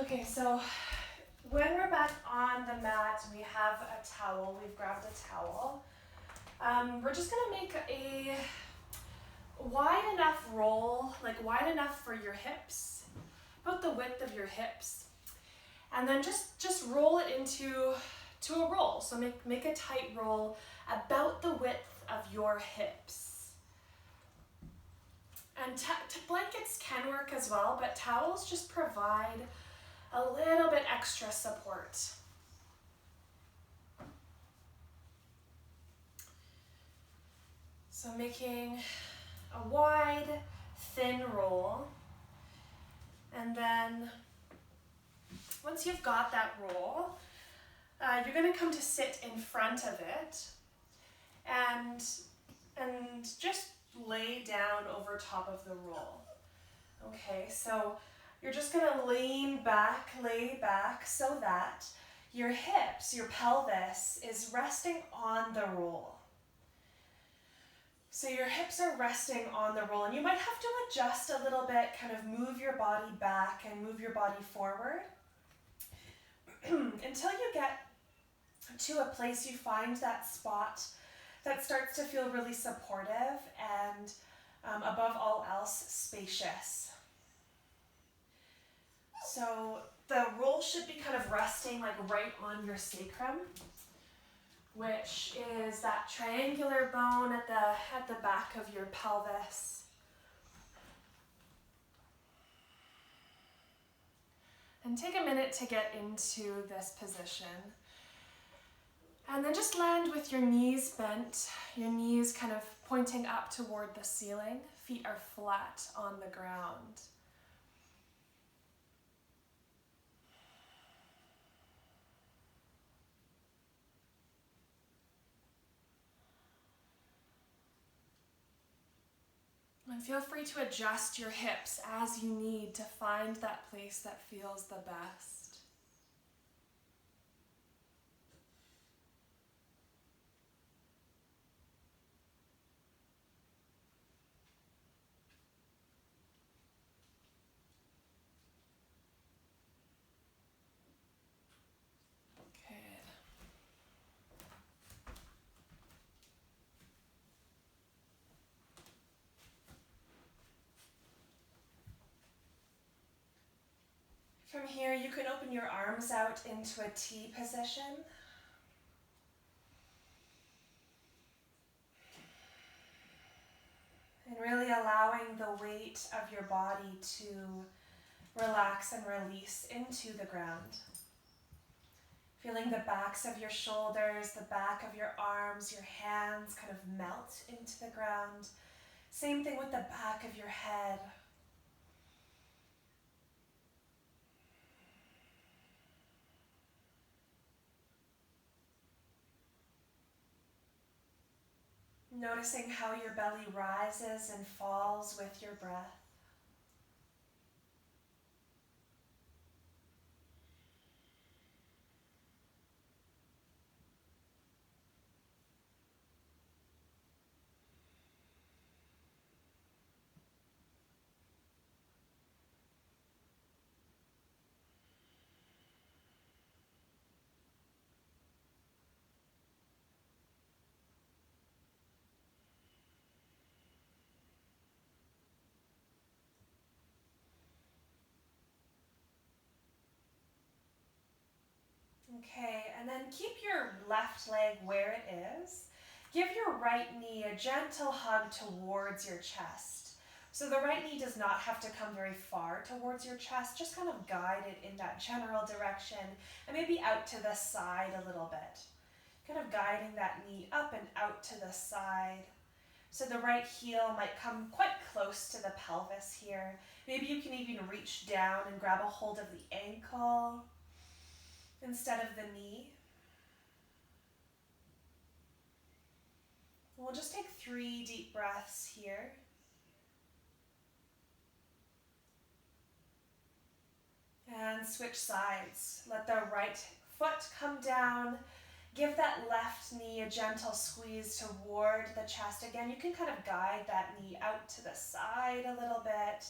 Okay, so when we're back on the mat, we have a towel. We've grabbed a towel. We're just gonna make a wide enough roll, like wide enough for your hips, about the width of your hips, and then just roll it into a roll. So make a tight roll about the width of your hips. And blankets can work as well, but towels just provide a little bit extra support. So making a wide, thin roll, and then once you've got that roll, you're going to come to sit in front of it and just lay down over top of the roll. Okay, so you're just going to lay back so that your hips, your pelvis is resting on the roll. So your hips are resting on the roll, and you might have to adjust a little bit, kind of move your body back and move your body forward until you get to a place you find that spot that starts to feel really supportive and above all else, spacious. So the roll should be kind of resting like right on your sacrum, which is that triangular bone at the back of your pelvis. And take a minute to get into this position. And then just land with your knees bent, your knees kind of pointing up toward the ceiling. Feet are flat on the ground. And feel free to adjust your hips as you need to find that place that feels the best. Good. From here, you can open your arms out into a T position. And really allowing the weight of your body to relax and release into the ground. Feeling the backs of your shoulders, the back of your arms, your hands kind of melt into the ground. Same thing with the back of your head. Noticing how your belly rises and falls with your breath. Okay, and then keep your left leg where it is. Give your right knee a gentle hug towards your chest. So the right knee does not have to come very far towards your chest, just kind of guide it in that general direction and maybe out to the side a little bit. Kind of guiding that knee up and out to the side. So the right heel might come quite close to the pelvis here. Maybe you can even reach down and grab a hold of the ankle instead of the knee. We'll just take 3 deep breaths here. And switch sides. Let the right foot come down. Give that left knee a gentle squeeze toward the chest. Again, you can kind of guide that knee out to the side a little bit.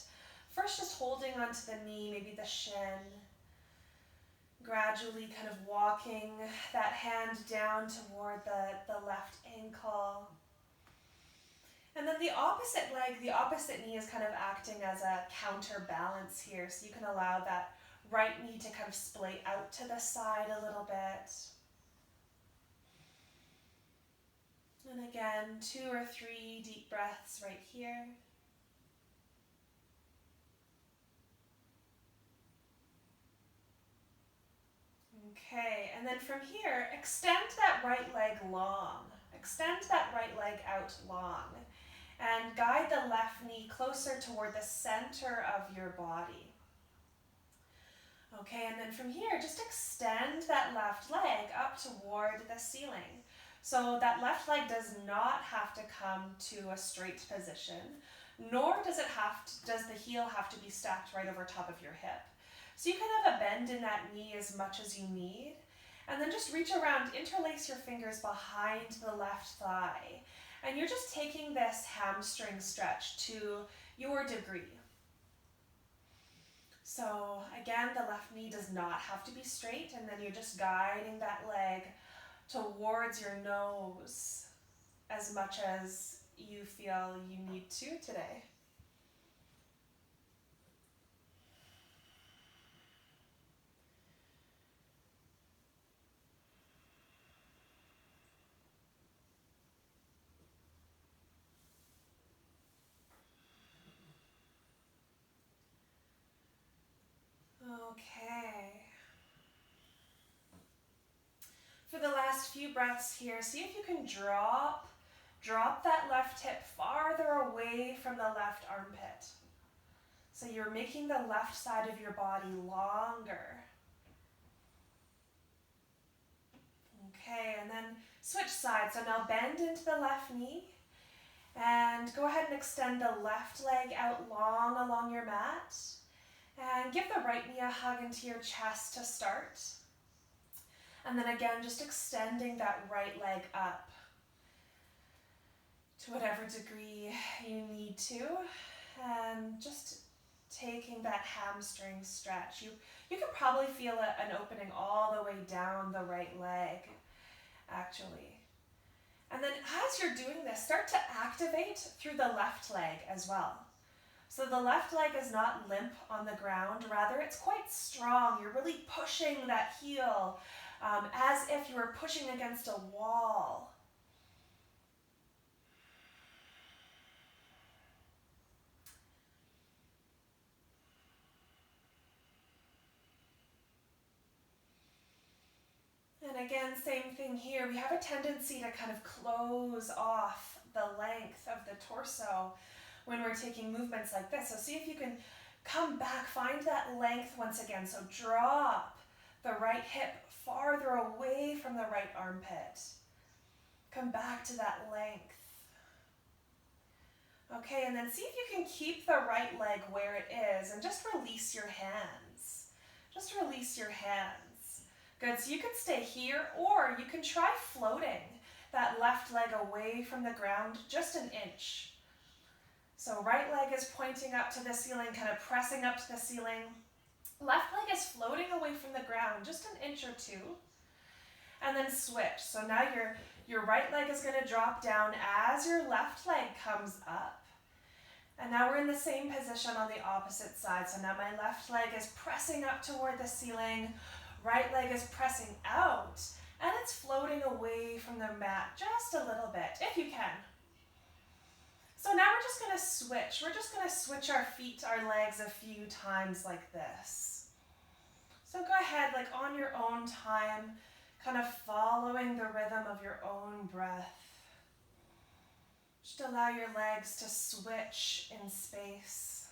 First, just holding onto the knee, maybe the shin. Gradually kind of walking that hand down toward the left ankle. And then the opposite leg, the opposite knee is kind of acting as a counterbalance here. So you can allow that right knee to kind of splay out to the side a little bit. And again, 2 or 3 deep breaths right here. Okay, and then from here, extend that right leg long. Extend that right leg out long. And guide the left knee closer toward the center of your body. Okay, and then from here, just extend that left leg up toward the ceiling. So that left leg does not have to come to a straight position, nor does the heel have to be stacked right over top of your hip. So you can have a bend in that knee as much as you need, and then just reach around, interlace your fingers behind the left thigh, and you're just taking this hamstring stretch to your degree. So again, the left knee does not have to be straight, and then you're just guiding that leg towards your nose as much as you feel you need to today. Okay. For the last few breaths here, see if you can drop that left hip farther away from the left armpit. So you're making the left side of your body longer. Okay, and then switch sides. So now bend into the left knee and go ahead and extend the left leg out long along your mat. And give the right knee a hug into your chest to start. And then again, just extending that right leg up to whatever degree you need to. And just taking that hamstring stretch. You can probably feel an opening all the way down the right leg, actually. And then as you're doing this, start to activate through the left leg as well. So the left leg is not limp on the ground, rather it's quite strong. You're really pushing that heel as if you were pushing against a wall. And again, same thing here. We have a tendency to kind of close off the length of the torso when we're taking movements like this. So see if you can come back, find that length once again. So drop the right hip farther away from the right armpit. Come back to that length. Okay, and then see if you can keep the right leg where it is and just release your hands. Just release your hands. Good, so you can stay here or you can try floating that left leg away from the ground just an inch. So right leg is pointing up to the ceiling, kind of pressing up to the ceiling. Left leg is floating away from the ground, just an inch or two. And then switch. So now your right leg is going to drop down as your left leg comes up. And now we're in the same position on the opposite side. So now my left leg is pressing up toward the ceiling. Right leg is pressing out. And it's floating away from the mat just a little bit, if you can. So now we're just going to switch. We're just going to switch our feet, our legs a few times like this. So go ahead, like on your own time, kind of following the rhythm of your own breath. Just allow your legs to switch in space.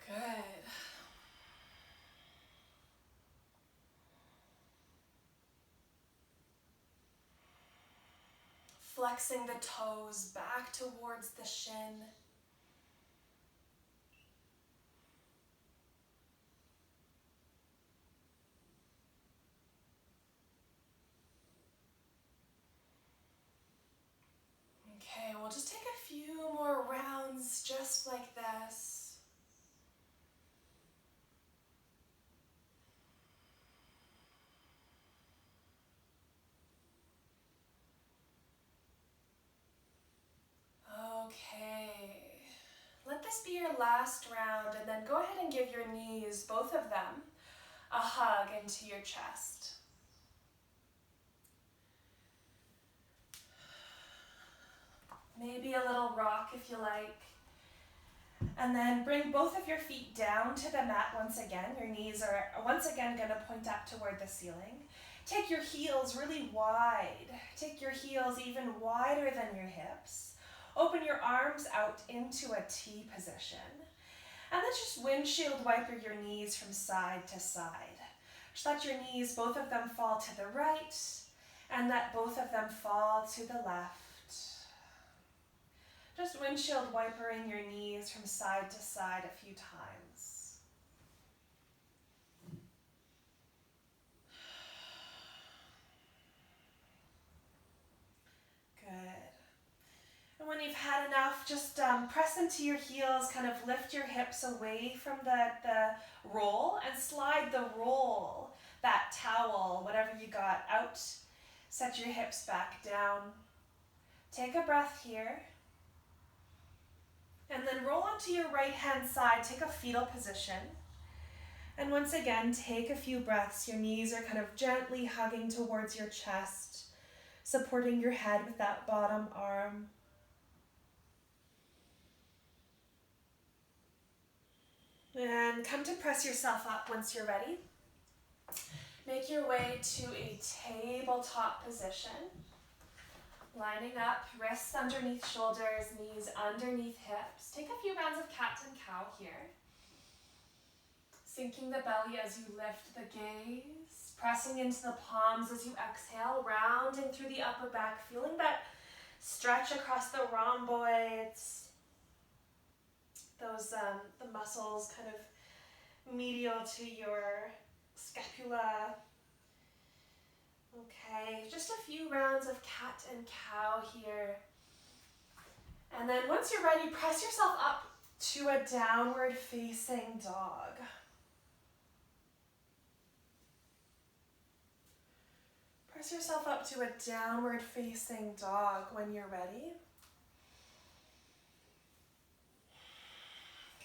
Good. Flexing the toes back towards the shin. We'll just take a few more rounds just like this. Okay. Let this be your last round, and then go ahead and give your knees, both of them, a hug into your chest. Maybe a little rock if you like. And then bring both of your feet down to the mat once again. Your knees are once again going to point up toward the ceiling. Take your heels really wide. Take your heels even wider than your hips. Open your arms out into a T position. And then just windshield wiper your knees from side to side. Just let your knees, both of them, fall to the right, and let both of them fall to the left. Just windshield wipering your knees from side to side a few times. Good. And when you've had enough, just press into your heels, kind of lift your hips away from the roll and slide the roll, that towel, whatever you got, out. Set your hips back down. Take a breath here. And then roll onto your right hand side, take a fetal position. And once again, take a few breaths. Your knees are kind of gently hugging towards your chest, supporting your head with that bottom arm. And come to press yourself up once you're ready. Make your way to a tabletop position. Lining up, wrists underneath shoulders, knees underneath hips. Take a few rounds of cat and cow here. Sinking the belly as you lift the gaze. Pressing into the palms as you exhale, rounding through the upper back, feeling that stretch across the rhomboids. Those, the muscles kind of medial to your scapula. Okay, just a few rounds of cat and cow here. And then once you're ready, press yourself up to a downward facing dog. Press yourself up to a downward facing dog when you're ready.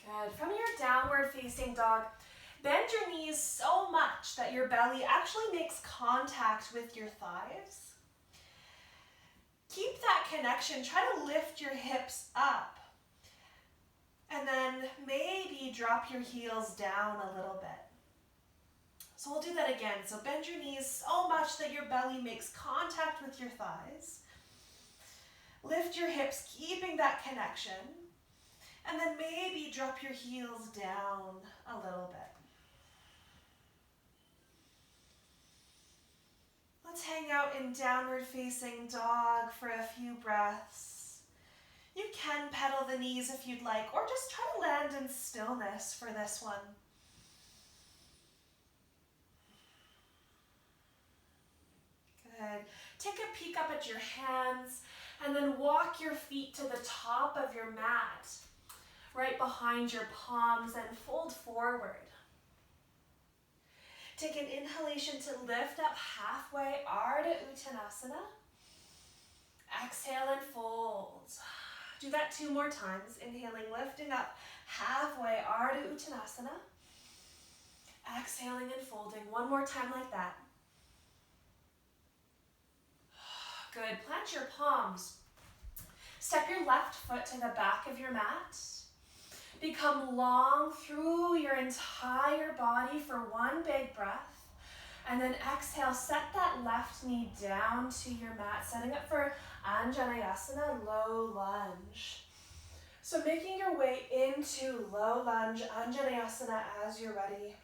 Good. From your downward facing dog, bend your knees so much that your belly actually makes contact with your thighs. Keep that connection. Try to lift your hips up. And then maybe drop your heels down a little bit. So we'll do that again. So bend your knees so much that your belly makes contact with your thighs. Lift your hips, keeping that connection. And then maybe drop your heels down a little bit. Let's hang out in downward facing dog for a few breaths. You can pedal the knees if you'd like, or just try to land in stillness for this one. Good. Take a peek up at your hands and then walk your feet to the top of your mat, right behind your palms, and fold forward. Take an inhalation to lift up halfway, Ardha Uttanasana. Exhale and fold. Do that 2 more times. Inhaling, lifting up halfway, Ardha Uttanasana. Exhaling and folding. 1 more time like that. Good. Plant your palms. Step your left foot to the back of your mat. Become long through your entire body for 1 big breath. And then exhale, set that left knee down to your mat, setting up for Anjaneyasana, low lunge. So making your way into low lunge, Anjaneyasana as you're ready.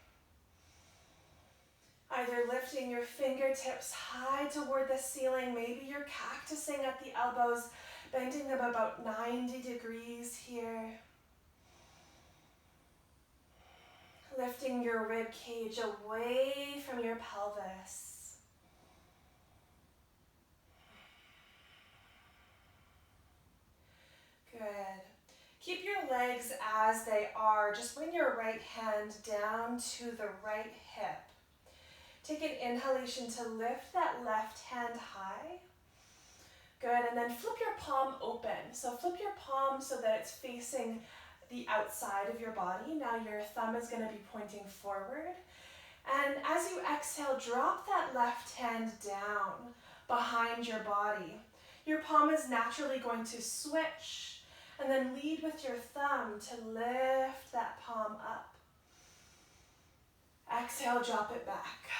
Either lifting your fingertips high toward the ceiling, maybe you're cactusing at the elbows, bending them about 90 degrees here. Lifting your rib cage away from your pelvis. legs as they are. Just bring your right hand down to the right hip. Take an inhalation to lift that left hand high. Good, and then flip your palm open. So flip your palm so that it's facing the outside of your body. Now your thumb is going to be pointing forward. And as you exhale, drop that left hand down behind your body. Your palm is naturally going to switch, and then lead with your thumb to lift that palm up. Exhale, drop it back.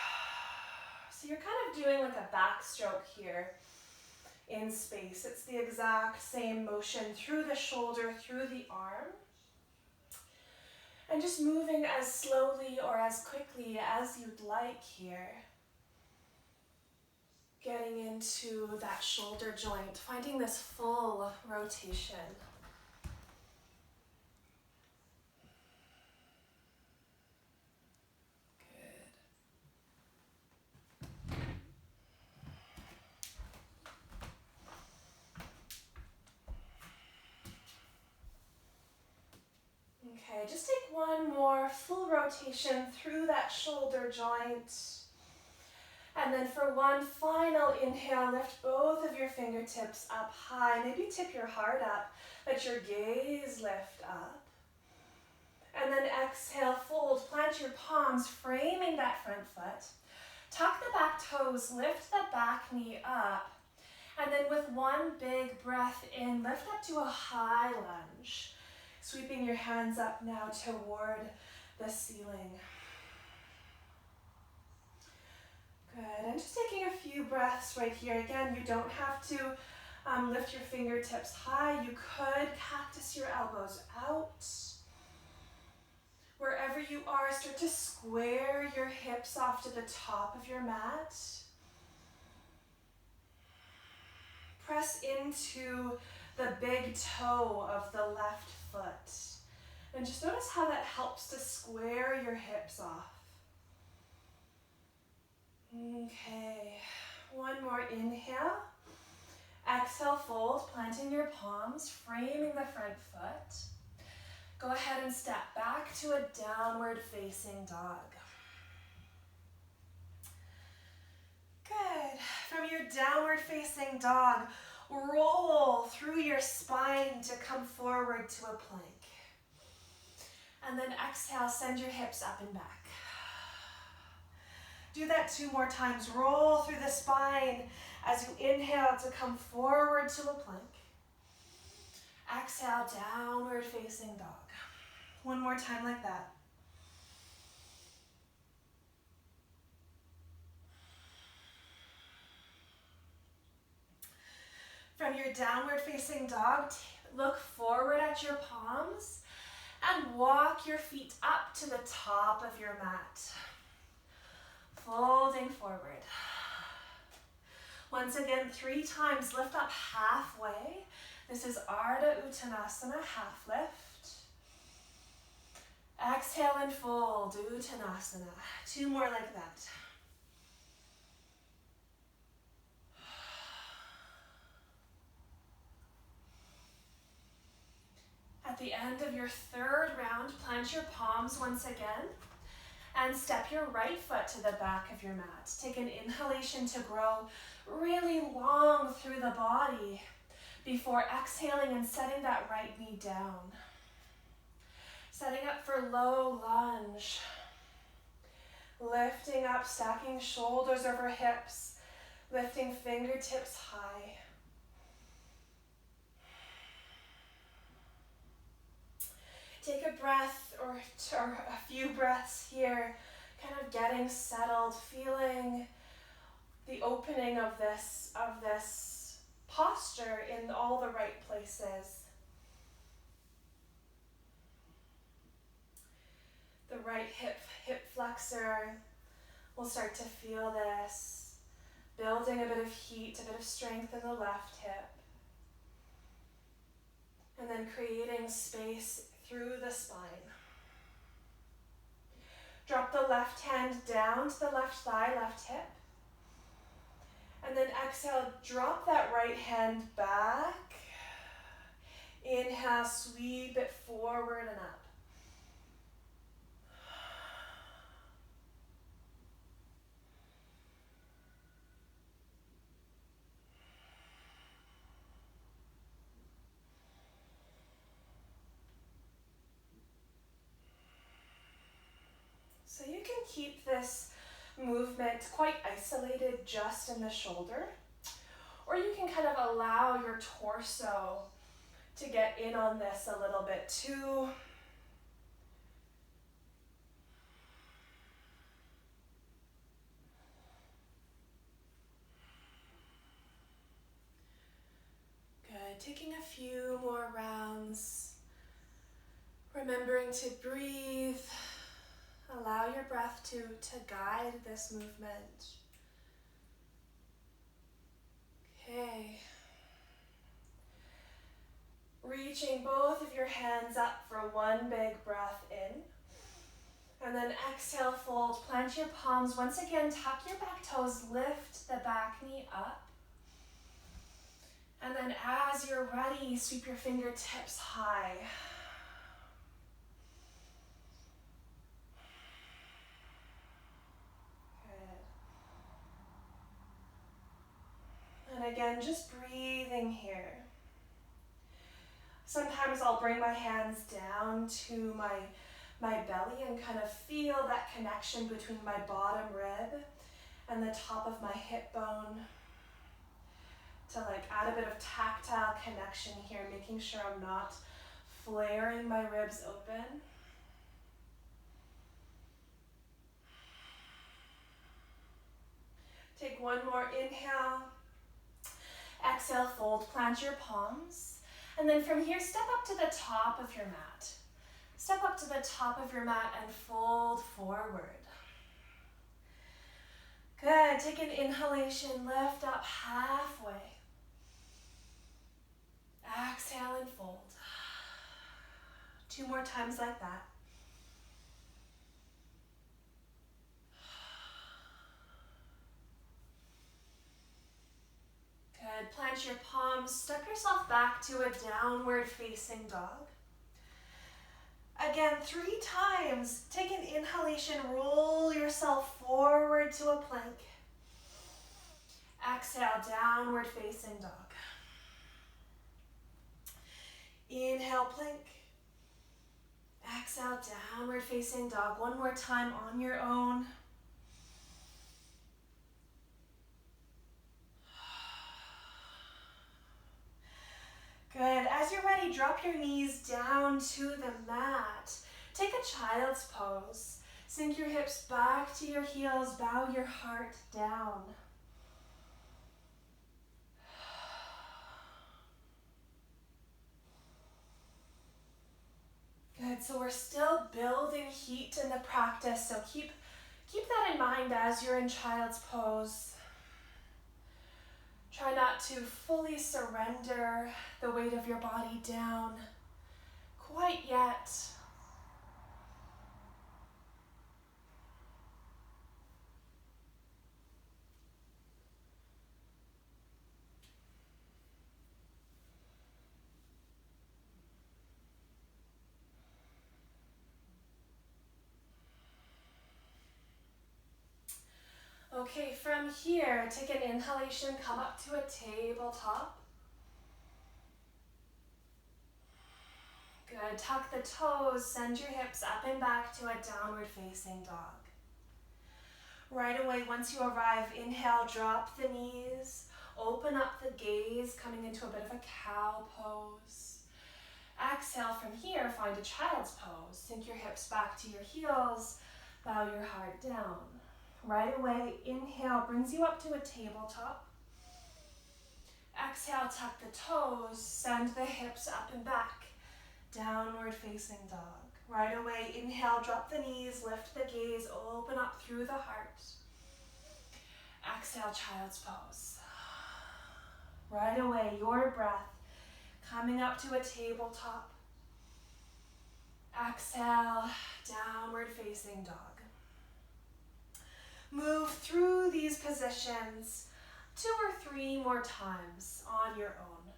So you're kind of doing like a backstroke here in space. It's the exact same motion through the shoulder, through the arm. And just moving as slowly or as quickly as you'd like here. Getting into that shoulder joint, finding this full rotation. Okay, just take one more full rotation through that shoulder joint. And then for one final inhale, lift both of your fingertips up high. Maybe tip your heart up, let your gaze lift up. And then exhale, fold, plant your palms, framing that front foot. Tuck the back toes, lift the back knee up. And then with one big breath in, lift up to a high lunge. Sweeping your hands up now toward the ceiling. Good, and just taking a few breaths right here. Again, you don't have to lift your fingertips high. You could cactus your elbows out. Wherever you are, start to square your hips off to the top of your mat. Press into the big toe of the left foot. And just notice how that helps to square your hips off. Okay, one more inhale. Exhale, fold, planting your palms, framing the front foot. Go ahead and step back to a downward facing dog. Good. From your downward facing dog, roll through your spine to come forward to a plank. And then exhale, send your hips up and back. Do that 2 more times. Roll through the spine as you inhale to come forward to a plank. Exhale, downward facing dog. One more time like that. From your downward facing dog, look forward at your palms and walk your feet up to the top of your mat. Folding forward. Once again, 3 times, lift up halfway. This is Ardha Uttanasana, half lift. Exhale and fold, Uttanasana. 2 more like that. At the end of your 3rd round, plant your palms once again and step your right foot to the back of your mat. Take an inhalation to grow really long through the body before exhaling and setting that right knee down. Setting up for low lunge. Lifting up, stacking shoulders over hips, lifting fingertips high. Take a breath or a few breaths here, kind of getting settled, feeling the opening of this posture in all the right places. The right hip flexor, we'll start to feel this, building a bit of heat, a bit of strength in the left hip. And then creating space through the spine. Drop the left hand down to the left thigh, left hip. And then exhale, drop that right hand back. Inhale, sweep it forward and up. So you can keep this movement quite isolated just in the shoulder, or you can kind of allow your torso to get in on this a little bit too. Good, taking a few more rounds, remembering to breathe. Allow your breath to guide this movement. Okay. Reaching both of your hands up for one big breath in. And then exhale, fold, plant your palms. Once again, tuck your back toes, lift the back knee up. And then as you're ready, sweep your fingertips high. Good. And again, just breathing here. Sometimes I'll bring my hands down to my belly and kind of feel that connection between my bottom rib and the top of my hip bone to like add a bit of tactile connection here, making sure I'm not flaring my ribs open. Take one more inhale. Exhale, fold, plant your palms. And then from here, step up to the top of your mat. Step up to the top of your mat and fold forward. Good, take an inhalation, lift up halfway. Exhale and fold. 2 more times like that. Good, plant your palms, step yourself back to a downward facing dog. Again, 3 times. Take an inhalation, roll yourself forward to a plank. Exhale, downward facing dog. Inhale, plank. Exhale, downward facing dog. One more time on your own. Good. As you're ready, drop your knees down to the mat. Take a child's pose. Sink your hips back to your heels. Bow your heart down. Good. So we're still building heat in the practice. So keep that in mind as you're in child's pose. Try not to fully surrender the weight of your body down quite yet. Okay, from here, take an inhalation, come up to a tabletop. Good, tuck the toes, send your hips up and back to a downward facing dog. Right away, once you arrive, inhale, drop the knees, open up the gaze, coming into a bit of a cow pose. Exhale from here, find a child's pose. Sink your hips back to your heels, bow your heart down. Right away, inhale, brings you up to a tabletop. Exhale, tuck the toes, send the hips up and back. Downward facing dog. Right away, inhale, drop the knees, lift the gaze, open up through the heart. Exhale, child's pose. Right away, your breath coming up to a tabletop. Exhale, downward facing dog. Move through these positions 2 or 3 more times on your own.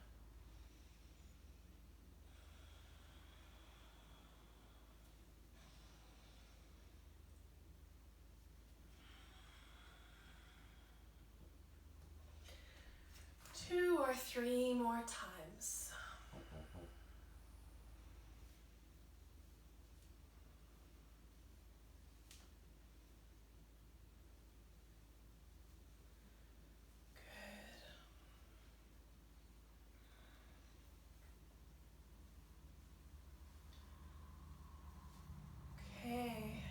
more times. Okay.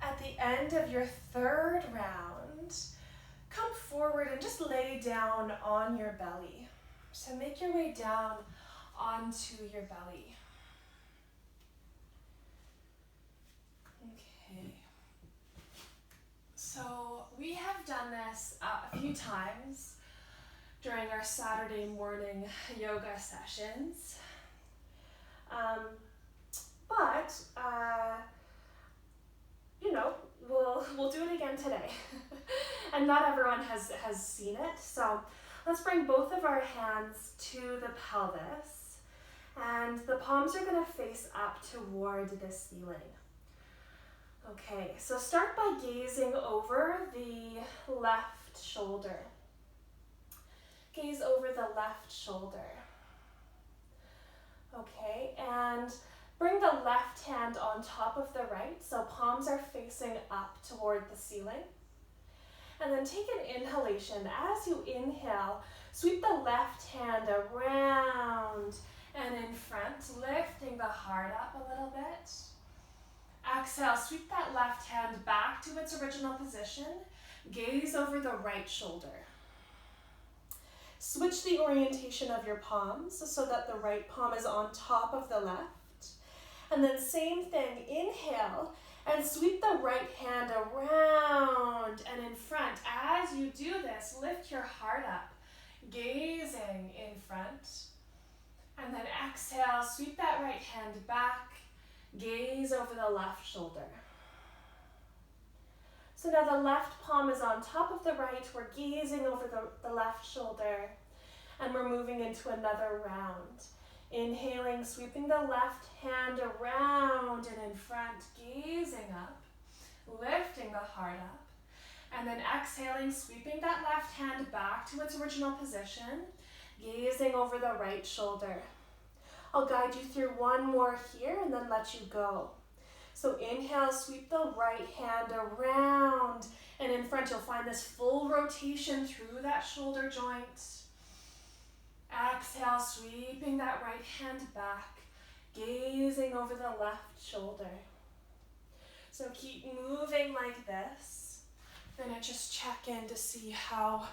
At the end of your third round, come forward and just lay down on your belly. So make your way down onto your belly. Okay. So we have done this a few times during our Saturday morning yoga sessions. But we'll do it again today. And not everyone has seen it. So let's bring both of our hands to the pelvis. And the palms are going to face up toward the ceiling. Okay, so start by gazing over the left shoulder. Gaze over the left shoulder. Okay, and bring the left hand on top of the right, so palms are facing up toward the ceiling. And then take an inhalation. As you inhale, sweep the left hand around and in front, lifting the heart up a little bit. Exhale, sweep that left hand back to its original position. Gaze over the right shoulder. Switch the orientation of your palms so that the right palm is on top of the left. And then same thing, inhale and sweep the right hand around and in front. As you do this, lift your heart up, gazing in front. And then exhale, sweep that right hand back, gaze over the left shoulder. So now the left palm is on top of the right. We're gazing over the left shoulder and we're moving into another round. Inhaling, sweeping the left hand around and in front, gazing up, lifting the heart up. And then exhaling, sweeping that left hand back to its original position, gazing over the right shoulder. I'll guide you through one more here and then let you go. So inhale, sweep the right hand around and in front. You'll find this full rotation through that shoulder joint. Exhale, sweeping that right hand back, gazing over the left shoulder. So keep moving like this. Then I just check in to see how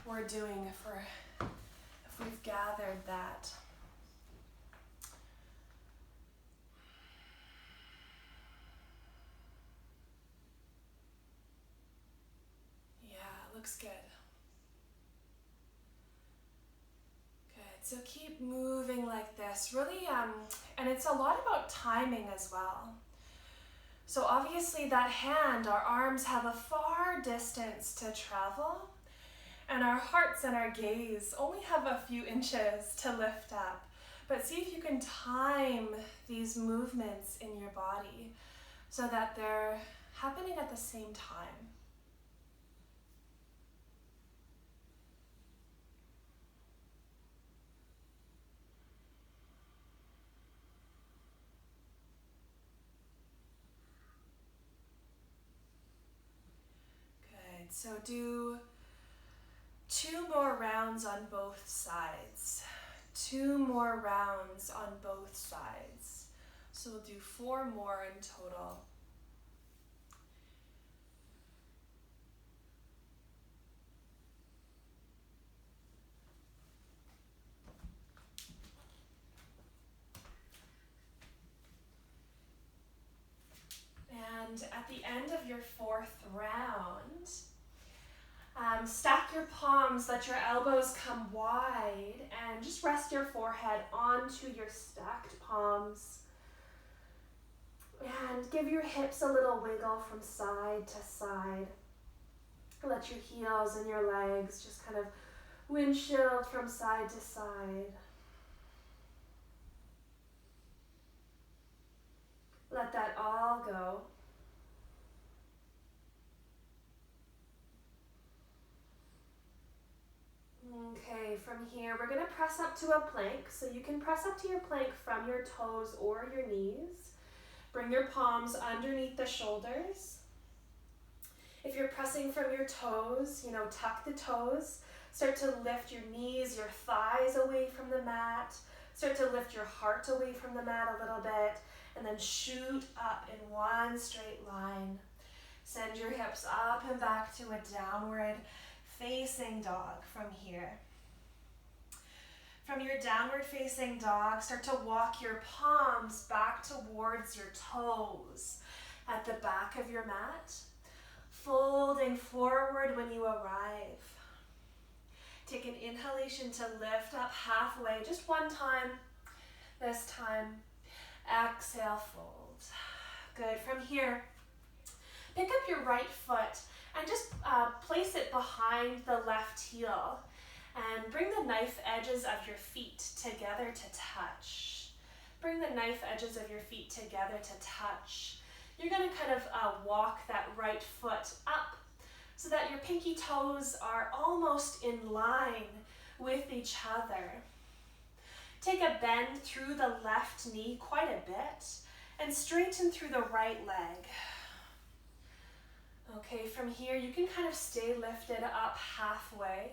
we're doing, if we've gathered that. Looks good. Good, so keep moving like this. Really, and it's a lot about timing as well. So obviously that hand, our arms have a far distance to travel, and our hearts and our gaze only have a few inches to lift up. But see if you can time these movements in your body so that they're happening at the same time. So do 2 more rounds on both sides. 2 more rounds on both sides. So we'll do 4 more in total. And at the end of your 4th round, stack your palms, let your elbows come wide, and just rest your forehead onto your stacked palms. And give your hips a little wiggle from side to side. Let your heels and your legs just kind of windshield from side to side. Let that all go. Okay, from here, we're going to press up to a plank. So you can press up to your plank from your toes or your knees. Bring your palms underneath the shoulders. If you're pressing from your toes, tuck the toes. Start to lift your knees, your thighs away from the mat. Start to lift your heart away from the mat a little bit. And then shoot up in one straight line. Send your hips up and back to a downward facing dog from here. From your downward facing dog, start to walk your palms back towards your toes at the back of your mat, folding forward when you arrive. Take an inhalation to lift up halfway, just one time. This time, exhale, fold. Good. From here, pick up your right foot and just place it behind the left heel. And bring the knife edges of your feet together to touch. Bring the knife edges of your feet together to touch. You're going to kind of walk that right foot up so that your pinky toes are almost in line with each other. Take a bend through the left knee quite a bit and straighten through the right leg. Okay, from here you can kind of stay lifted up halfway.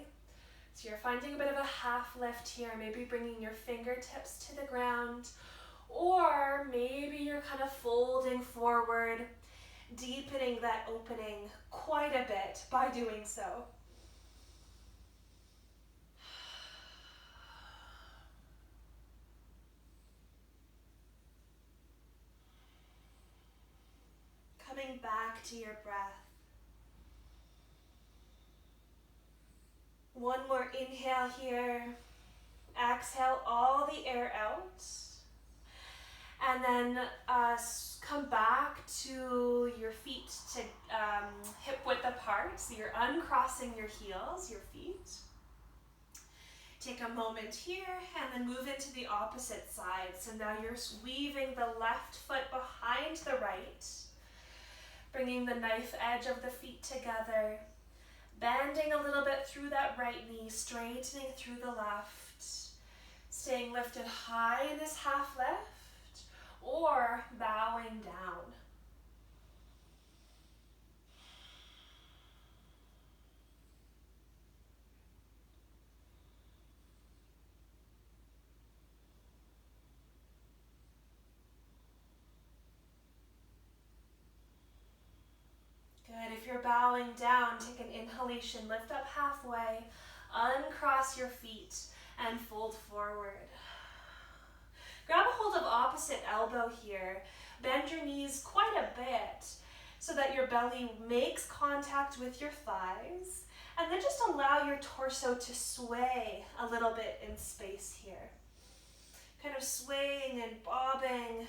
So you're finding a bit of a half lift here, maybe bringing your fingertips to the ground, or maybe you're kind of folding forward, deepening that opening quite a bit by doing so. Coming back to your breath. One more inhale here. Exhale all the air out. And then come back to your feet to hip width apart. So you're uncrossing your heels, your feet. Take a moment here and then move into the opposite side. So now you're weaving the left foot behind the right. Bringing the knife edge of the feet together. Bending a little bit through that right knee, straightening through the left. Staying lifted high in this half lift, or bowing down. Good. If you're bowing down, take an inhalation, lift up halfway, uncross your feet, and fold forward. Grab a hold of opposite elbow here. Bend your knees quite a bit so that your belly makes contact with your thighs. And then just allow your torso to sway a little bit in space here. Kind of swaying and bobbing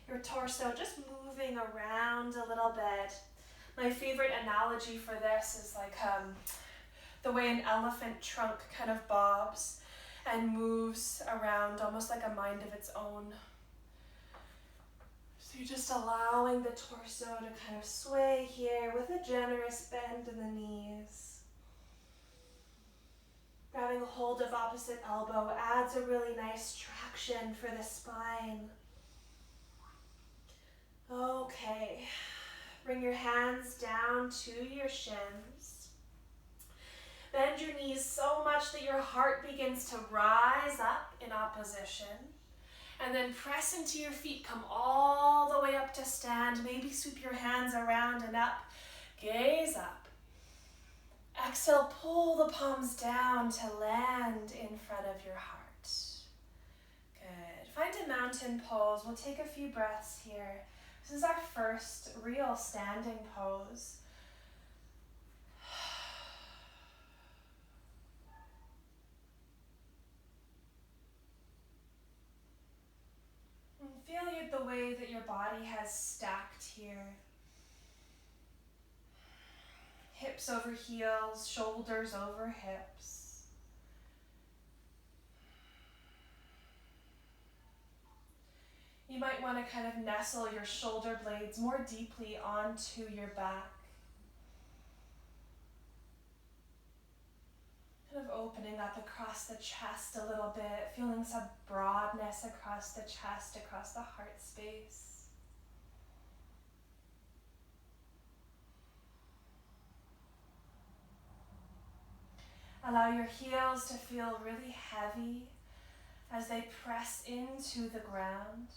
your torso, just moving around a little bit. My favorite analogy for this is like the way an elephant trunk kind of bobs and moves around almost like a mind of its own. So you're just allowing the torso to kind of sway here with a generous bend in the knees. Grabbing a hold of opposite elbow adds a really nice traction for the spine. Okay. Bring your hands down to your shins. Bend your knees so much that your heart begins to rise up in opposition. And then press into your feet, come all the way up to stand. Maybe sweep your hands around and up. Gaze up. Exhale, pull the palms down to land in front of your heart. Good. Find a mountain pose. We'll take a few breaths here. This is our first real standing pose. And feel the way that your body has stacked here. Hips over heels, shoulders over hips. You might want to kind of nestle your shoulder blades more deeply onto your back. Kind of opening up across the chest a little bit, feeling some broadness across the chest, across the heart space. Allow your heels to feel really heavy as they press into the ground.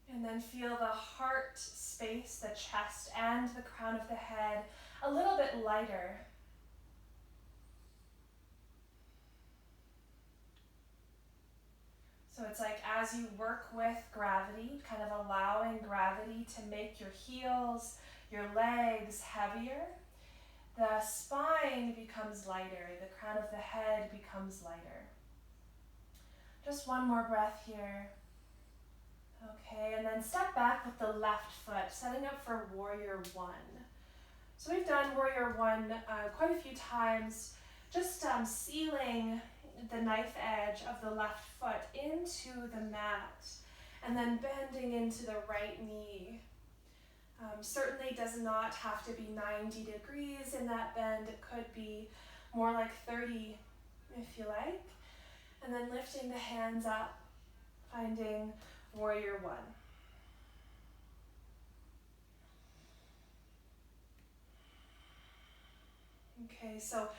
And then feel the heart space, the chest and the crown of the head a little bit lighter. So it's like as you work with gravity, kind of allowing gravity to make your heels, your legs heavier, the spine becomes lighter, the crown of the head becomes lighter. Just one more breath here. Okay, and then step back with the left foot, setting up for warrior one. So we've done warrior one quite a few times, just sealing the knife edge of the left foot into the mat and then bending into the right knee. Certainly does not have to be 90 degrees in that bend. It could be more like 30 if you like. And then lifting the hands up, finding warrior one. Okay, so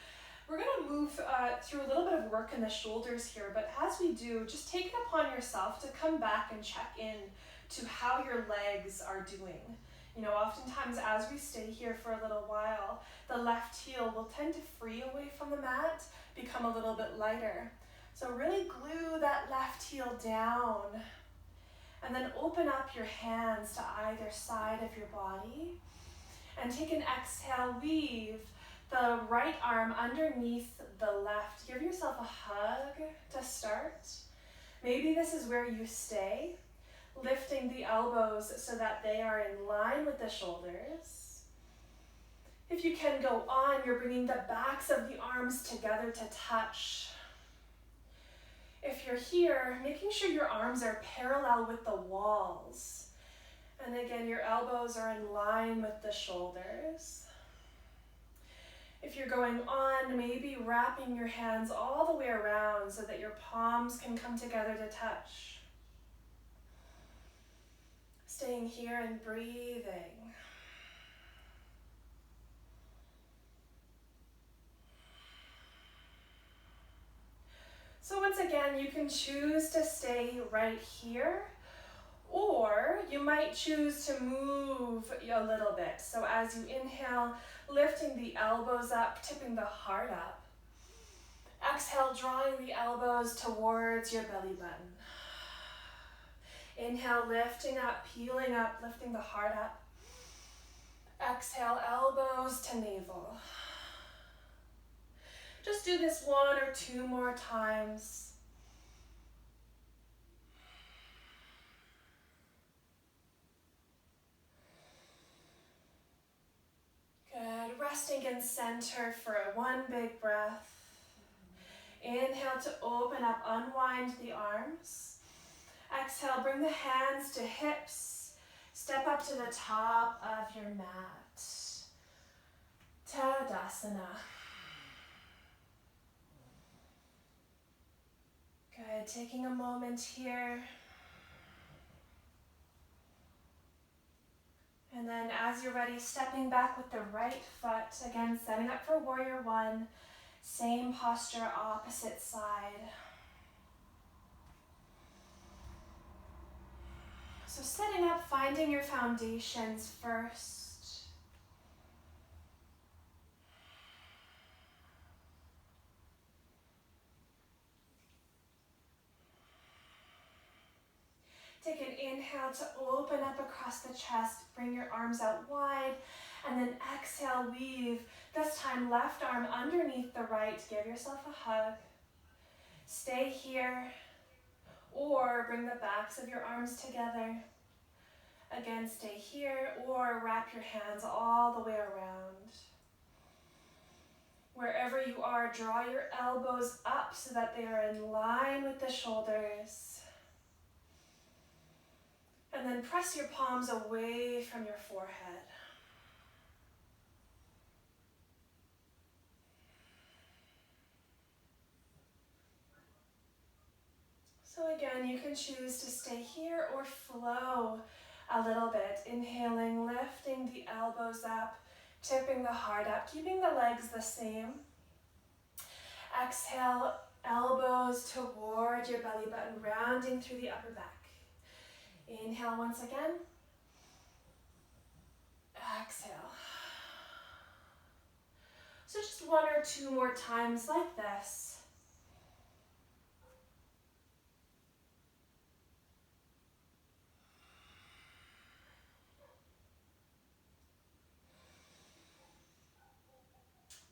we're going to move through a little bit of work in the shoulders here, but as we do, just take it upon yourself to come back and check in to how your legs are doing. You know, oftentimes as we stay here for a little while, the left heel will tend to free away from the mat, become a little bit lighter. So really glue that left heel down and then open up your hands to either side of your body and take an exhale, weave the right arm underneath the left. Give yourself a hug to start. Maybe this is where you stay, lifting the elbows so that they are in line with the shoulders. If you can go on, you're bringing the backs of the arms together to touch. If you're here, making sure your arms are parallel with the walls. And again, your elbows are in line with the shoulders. If you're going on, maybe wrapping your hands all the way around so that your palms can come together to touch. Staying here and breathing. So once again, you can choose to stay right here, or you might choose to move a little bit. So as you inhale, lifting the elbows up, tipping the heart up. Exhale, drawing the elbows towards your belly button. Inhale, lifting up, peeling up, lifting the heart up. Exhale, elbows to navel. Just do this one or two more times. Good. Resting in center for one big breath. Inhale to open up, unwind the arms. Exhale, bring the hands to hips. Step up to the top of your mat. Tadasana. Good. Taking a moment here. And then as you're ready, stepping back with the right foot. Again, setting up for warrior one. Same posture, opposite side. So setting up, finding your foundations first. Take an inhale to open up across the chest, bring your arms out wide, and then exhale, weave. This time, left arm underneath the right. Give yourself a hug. Stay here, or bring the backs of your arms together. Again, stay here, or wrap your hands all the way around. Wherever you are, draw your elbows up so that they are in line with the shoulders. And then press your palms away from your forehead. So again, you can choose to stay here or flow a little bit. Inhaling, lifting the elbows up, tipping the heart up, keeping the legs the same. Exhale, elbows toward your belly button, rounding through the upper back. Inhale once again. Exhale. So just one or two more times like this.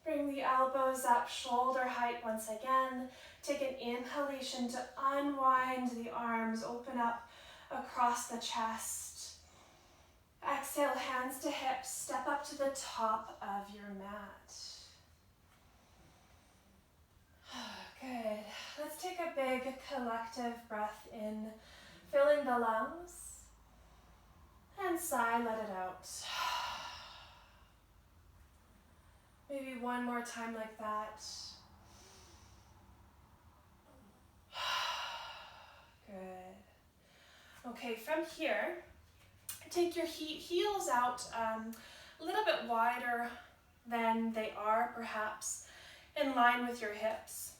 Bring the elbows up, shoulder height once again. Take an inhalation to unwind the arms, open up across the chest. Exhale, hands to hips, step up to the top of your mat. Good. Let's take a big collective breath in, filling the lungs. And sigh, let it out. Maybe one more time like that. Good. Okay, from here, take your heels out a little bit wider than they are, perhaps in line with your hips.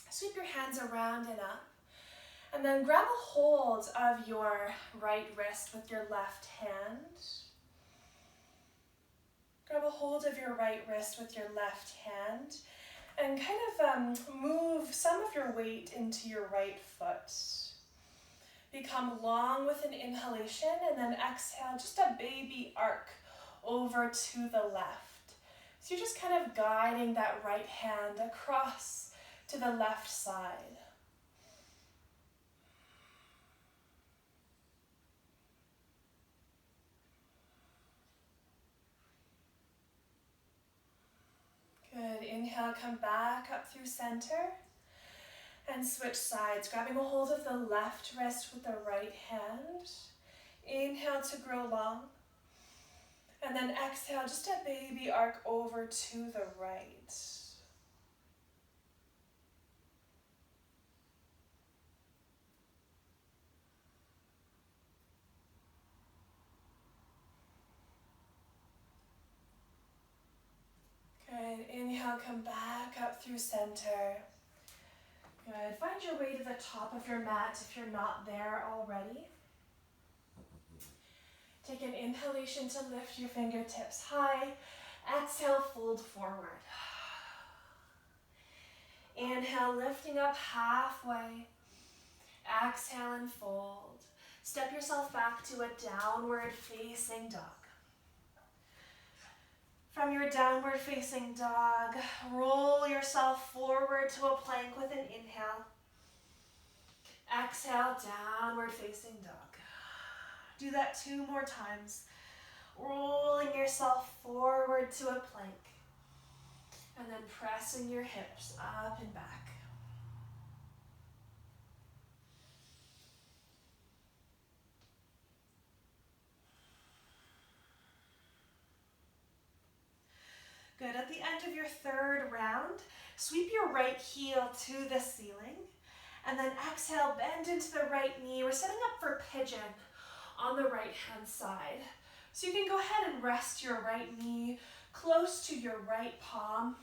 Sweep your hands around and up. And then grab a hold of your right wrist with your left hand. Grab a hold of your right wrist with your left hand and kind of move some of your weight into your right foot. Become long with an inhalation and then exhale, just a baby arc over to the left. So you're just kind of guiding that right hand across to the left side. Good. Inhale, come back up through center and switch sides, grabbing a hold of the left wrist with the right hand. Inhale to grow long. And then exhale, just a baby arc over to the right. Good. Inhale, come back up through center. Good. Find your way to the top of your mat if you're not there already. Take an inhalation to lift your fingertips high. Exhale, fold forward. Inhale, lifting up halfway. Exhale and fold. Step yourself back to a downward facing dog. From your downward facing dog, roll yourself forward to a plank with an inhale. Exhale, downward facing dog. Do that 2 more times. Rolling yourself forward to a plank. And then pressing your hips up and back. Good. At the end of your third round, sweep your right heel to the ceiling. And then exhale, bend into the right knee. We're setting up for pigeon on the right hand side. So you can go ahead and rest your right knee close to your right palm.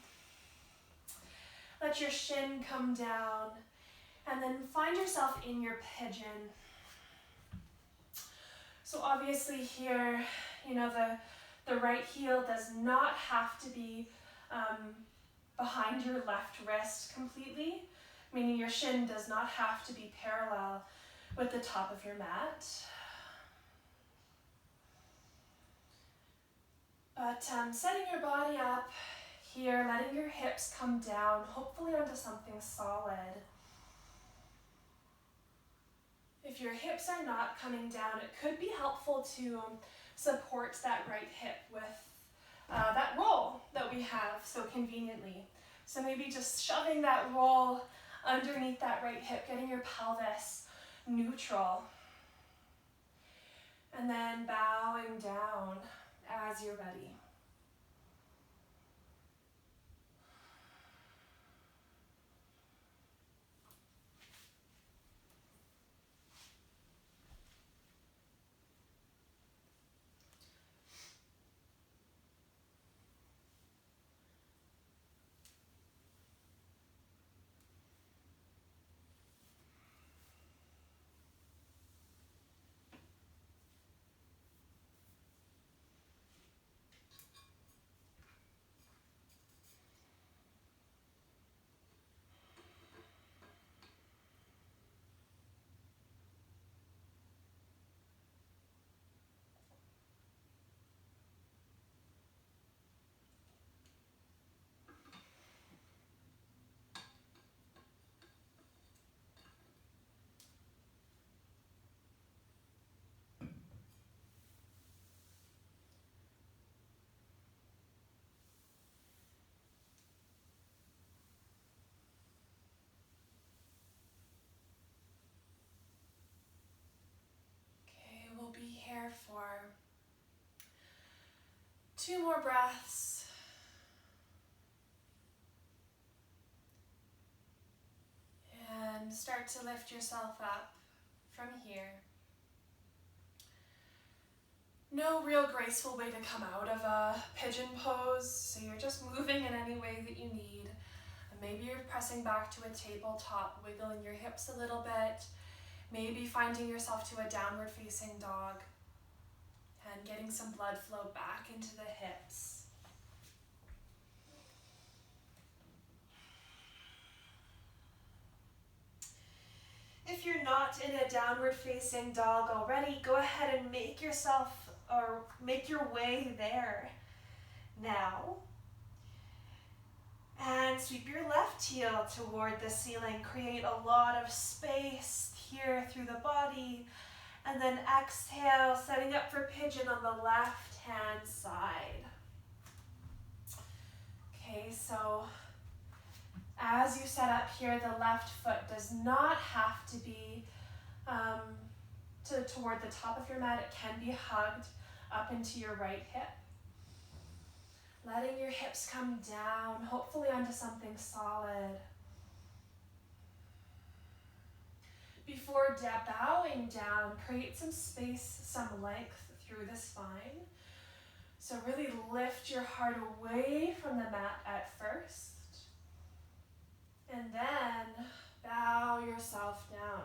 Let your shin come down. And then find yourself in your pigeon. So obviously here, the right heel does not have to be behind your left wrist completely, meaning your shin does not have to be parallel with the top of your mat. But setting your body up here, letting your hips come down, hopefully onto something solid. If your hips are not coming down, it could be helpful to support that right hip with that roll that we have so conveniently. So maybe just shoving that roll underneath that right hip, getting your pelvis neutral. And then bowing down as you're ready. 2 more breaths. And start to lift yourself up from here. No real graceful way to come out of a pigeon pose, so you're just moving in any way that you need. And maybe you're pressing back to a tabletop, wiggling your hips a little bit, maybe finding yourself to a downward facing dog, and getting some blood flow back into the hips. If you're not in a downward facing dog already, go ahead and make your way there now. And sweep your left heel toward the ceiling. Create a lot of space here through the body. And then exhale, setting up for pigeon on the left-hand side. Okay, so as you set up here, the left foot does not have to be toward the top of your mat. It can be hugged up into your right hip. Letting your hips come down, hopefully onto something solid. Before bowing down, create some space, some length through the spine. So really lift your heart away from the mat at first. And then bow yourself down.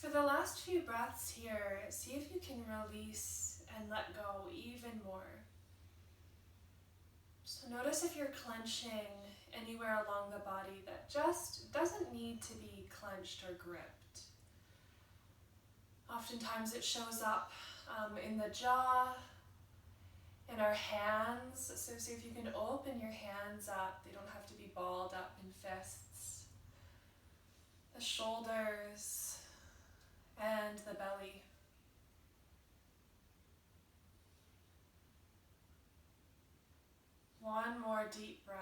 For the last few breaths here, see if you can release and let go even more. So notice if you're clenching anywhere along the body that just doesn't need to be clenched or gripped. Oftentimes it shows up in the jaw, in our hands. So see if you can open your hands up. They don't have to be balled up in fists. The shoulders and the belly. One more deep breath.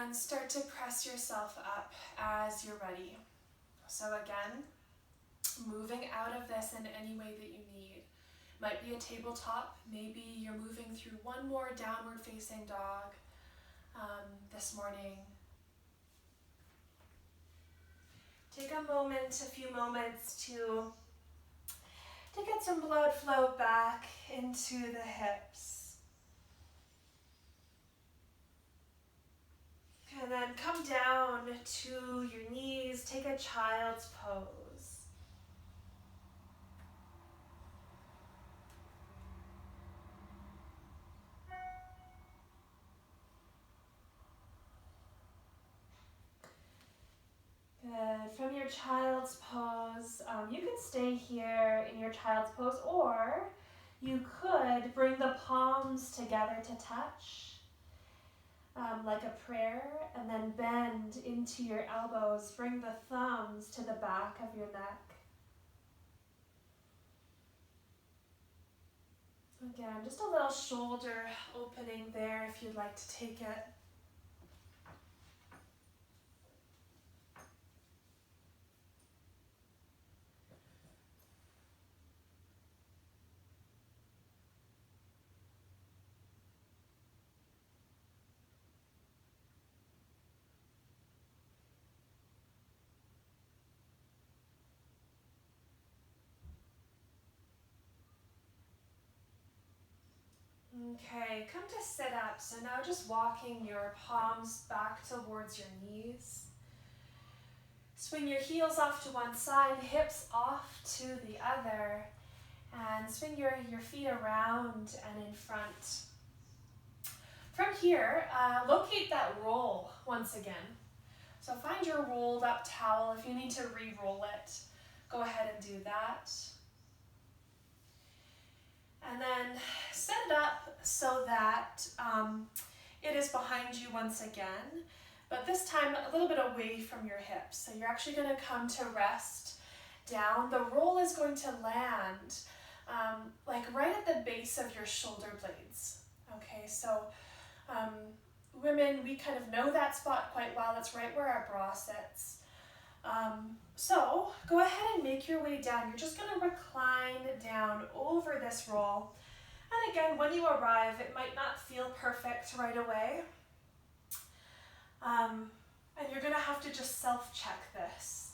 And start to press yourself up as you're ready. So again, moving out of this in any way that you need. Might be a tabletop, maybe you're moving through one more downward facing dog this morning. Take a few moments to get some blood flow back into the hips. And then come down to your knees, take a child's pose. Good. From your child's pose, you can stay here in your child's pose, or you could bring the palms together to touch, like a prayer, and then bend into your elbows. Bring the thumbs to the back of your neck. Again, just a little shoulder opening there if you'd like to take it. Okay, come to sit up. So now just walking your palms back towards your knees. Swing your heels off to one side, hips off to the other, and swing your feet around and in front. From here, locate that roll once again. So find your rolled up towel. If you need to re-roll it, go ahead and do that. And then set it up so that it is behind you once again, but this time a little bit away from your hips. So you're actually going to come to rest down. The roll is going to land like right at the base of your shoulder blades. Okay, so women, we kind of know that spot quite well. That's right where our bra sits. So go ahead and make your way down. You're just going to recline down over this roll. And again, when you arrive, it might not feel perfect right away. And you're going to have to just self-check this,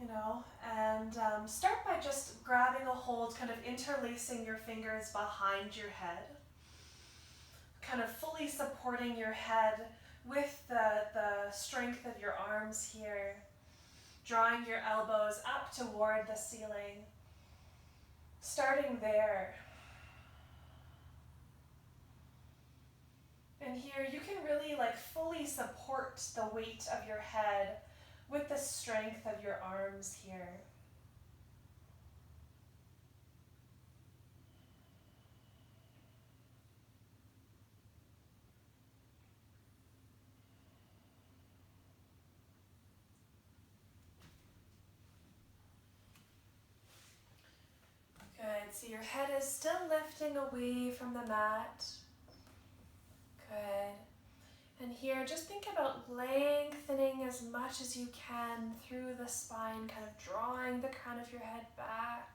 and start by just grabbing a hold, kind of interlacing your fingers behind your head, kind of fully supporting your head with the strength of your arms here, drawing your elbows up toward the ceiling, starting there. And here you can really fully support the weight of your head with the strength of your arms here. Good, so your head is still lifting away from the mat. Good. And here, just think about lengthening as much as you can through the spine, kind of drawing the crown of your head back,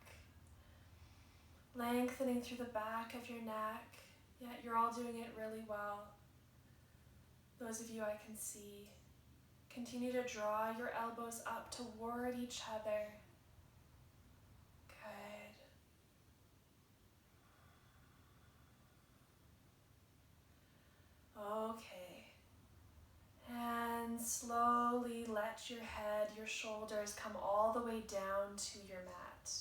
lengthening through the back of your neck. Yeah, you're all doing it really well. Those of you I can see. Continue to draw your elbows up toward each other. Good. Okay. And slowly let your head, your shoulders come all the way down to your mat.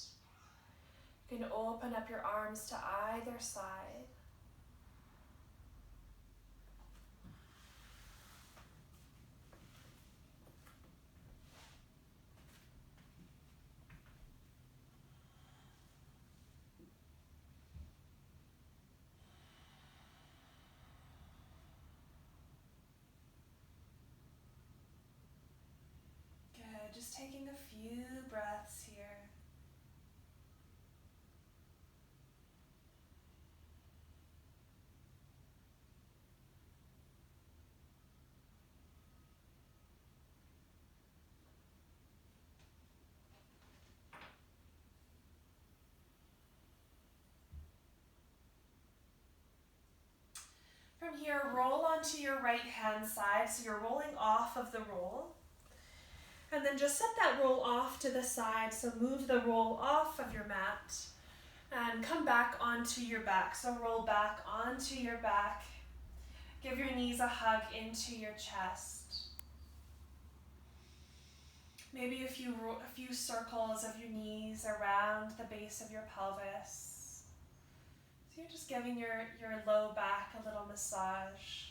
You can open up your arms to either side. Good, just taking a few breaths here. From here, roll onto your right hand side, so you're rolling off of the roll. And then just set that roll off to the side, so move the roll off of your mat and come back onto your back. So roll back onto your back. Give your knees a hug into your chest. Maybe a few circles of your knees around the base of your pelvis. So you're just giving your low back a little massage.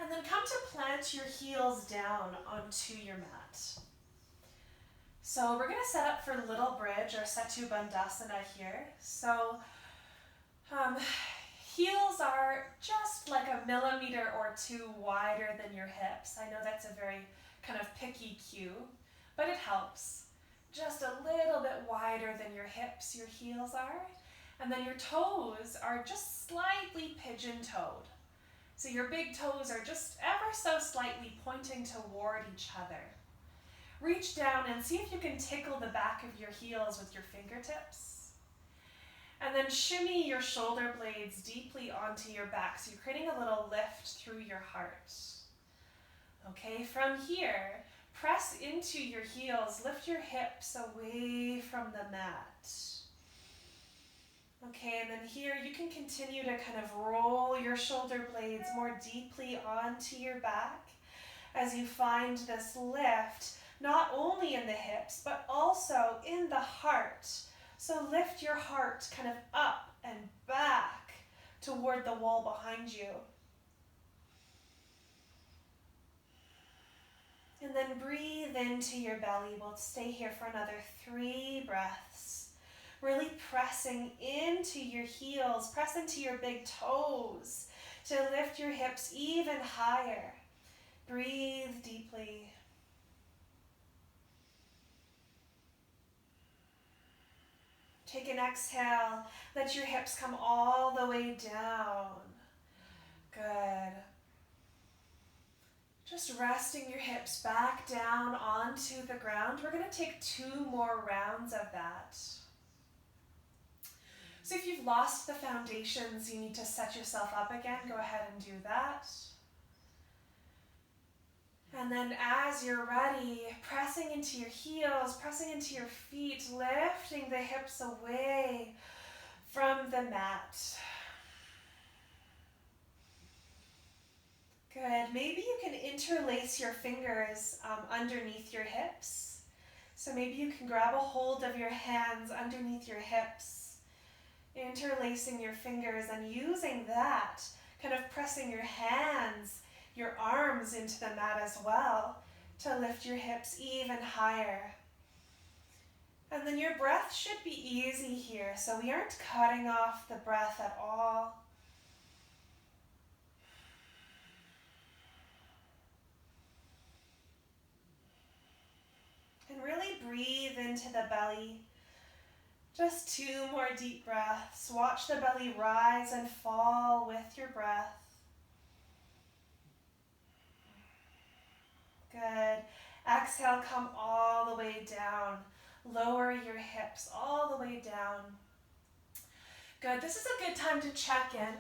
And then come to plant your heels down onto your mat. So we're going to set up for little bridge or Setu Bandhasana here. So heels are just like a millimeter or two wider than your hips. I know that's a very kind of picky cue, but it helps. Just a little bit wider than your hips, your heels are. And then your toes are just slightly pigeon-toed. So your big toes are just ever so slightly pointing toward each other. Reach down and see if you can tickle the back of your heels with your fingertips. And then shimmy your shoulder blades deeply onto your back, so you're creating a little lift through your heart. Okay, from here, press into your heels, lift your hips away from the mat. Okay, and then here you can continue to kind of roll your shoulder blades more deeply onto your back as you find this lift, not only in the hips, but also in the heart. So lift your heart kind of up and back toward the wall behind you. And then breathe into your belly. We'll stay here for another 3 breaths. Really pressing into your heels, press into your big toes to lift your hips even higher. Breathe deeply. Take an exhale. Let your hips come all the way down. Good. Just resting your hips back down onto the ground. We're going to take 2 more rounds of that. So if you've lost the foundations, you need to set yourself up again, go ahead and do that. And then as you're ready, pressing into your heels, pressing into your feet, lifting the hips away from the mat. Good. Maybe you can interlace your fingers underneath your hips. So maybe you can grab a hold of your hands underneath your hips, interlacing your fingers and using that, kind of pressing your hands, your arms into the mat as well to lift your hips even higher. And then your breath should be easy here, so we aren't cutting off the breath at all. And really breathe into the belly. Just 2 more deep breaths. Watch the belly rise and fall with your breath. Good. Exhale, come all the way down. Lower your hips all the way down. Good. This is a good time to check in.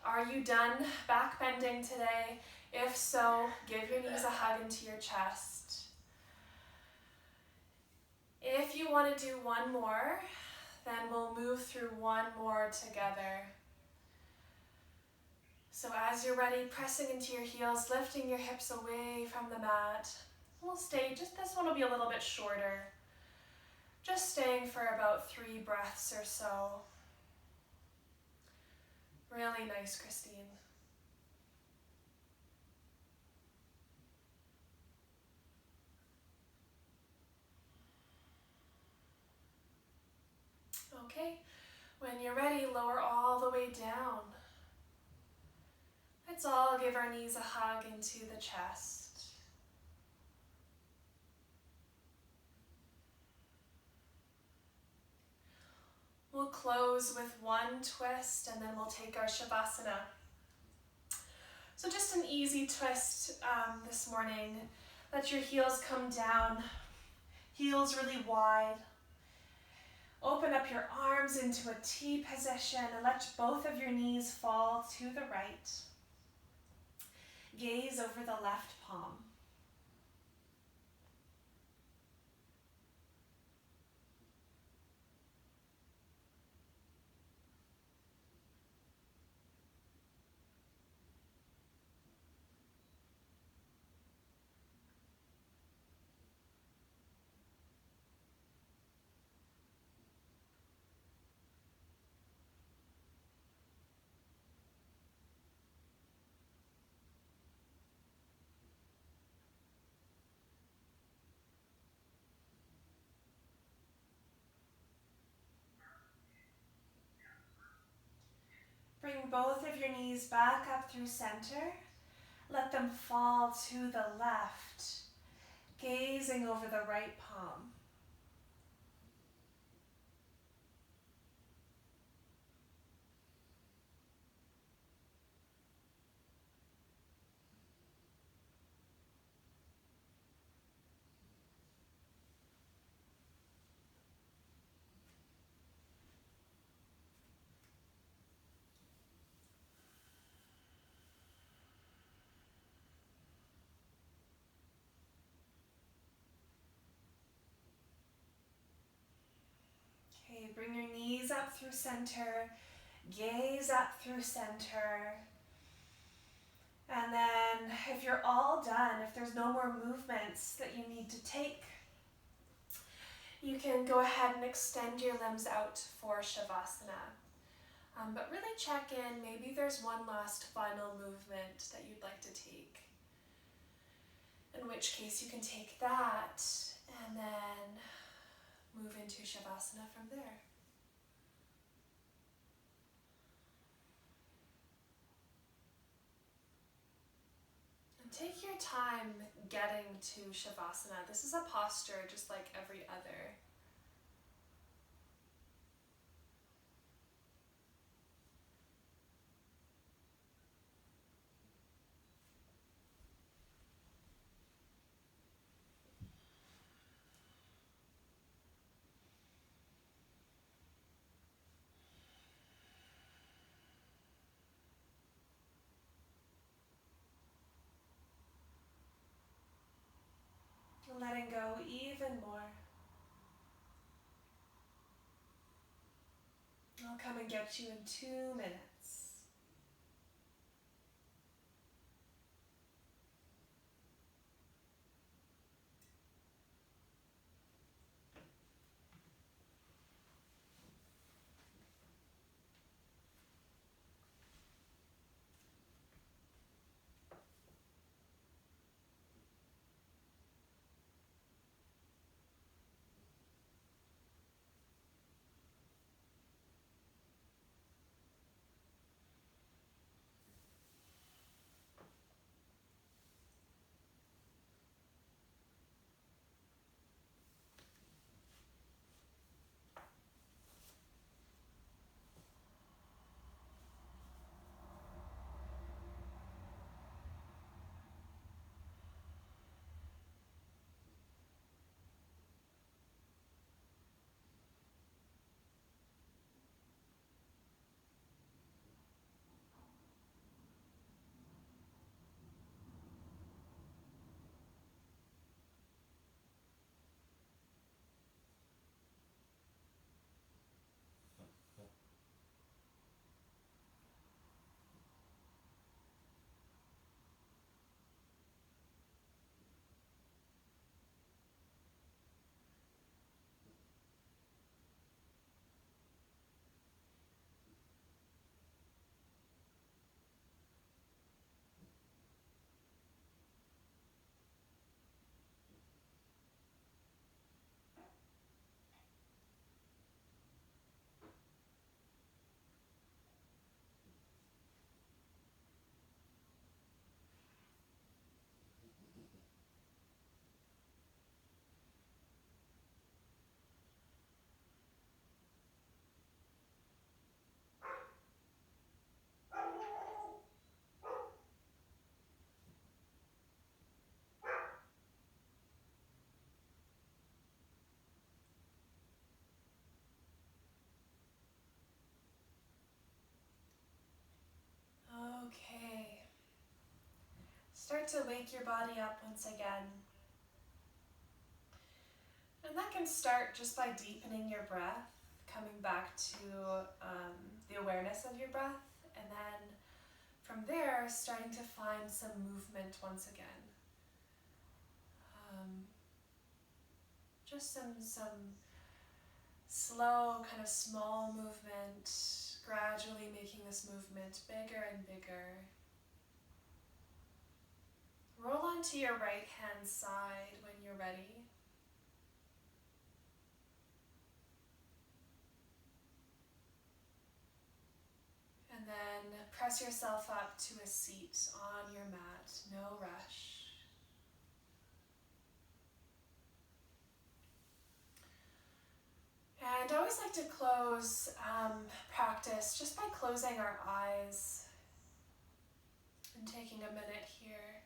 Are you done back bending today? If so, give your knees a hug into your chest. If you want to do 1 more, then we'll move through 1 more together. So as you're ready, pressing into your heels, lifting your hips away from the mat. We'll stay, this one will be a little bit shorter. Just staying for about 3 breaths or so. Really nice, Christine. Okay, when you're ready, lower all the way down. Let's all give our knees a hug into the chest. We'll close with 1 twist and then we'll take our Shavasana. So just an easy twist this morning. Let your heels come down, heels really wide. Open up your arms into a T position and let both of your knees fall to the right. Gaze over the left palm. Bring both of your knees back up through center. Let them fall to the left, gazing over the right palm. up through center, gaze up through center. And then if you're all done, if there's no more movements that you need to take, you can go ahead and extend your limbs out for Shavasana. But really check in, maybe there's one last final movement that you'd like to take. In which case you can take that and then move into Shavasana from there. And take your time getting to Shavasana. This is a posture just like every other. Letting go even more. I'll come and get you in 2 minutes. Okay. Start to wake your body up once again. And that can start just by deepening your breath, coming back to the awareness of your breath, and then from there, starting to find some movement once again. Just some slow, kind of small movement, gradually making this movement bigger and bigger. Roll onto your right hand side when you're ready. And then press yourself up to a seat on your mat, no rush. And I always like to close practice just by closing our eyes and taking a minute here.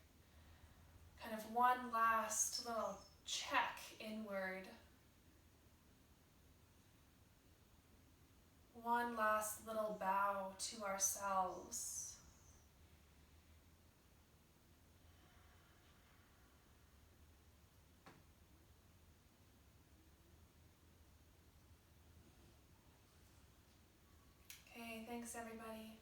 Kind of one last little check inward. One last little bow to ourselves. Thanks, everybody.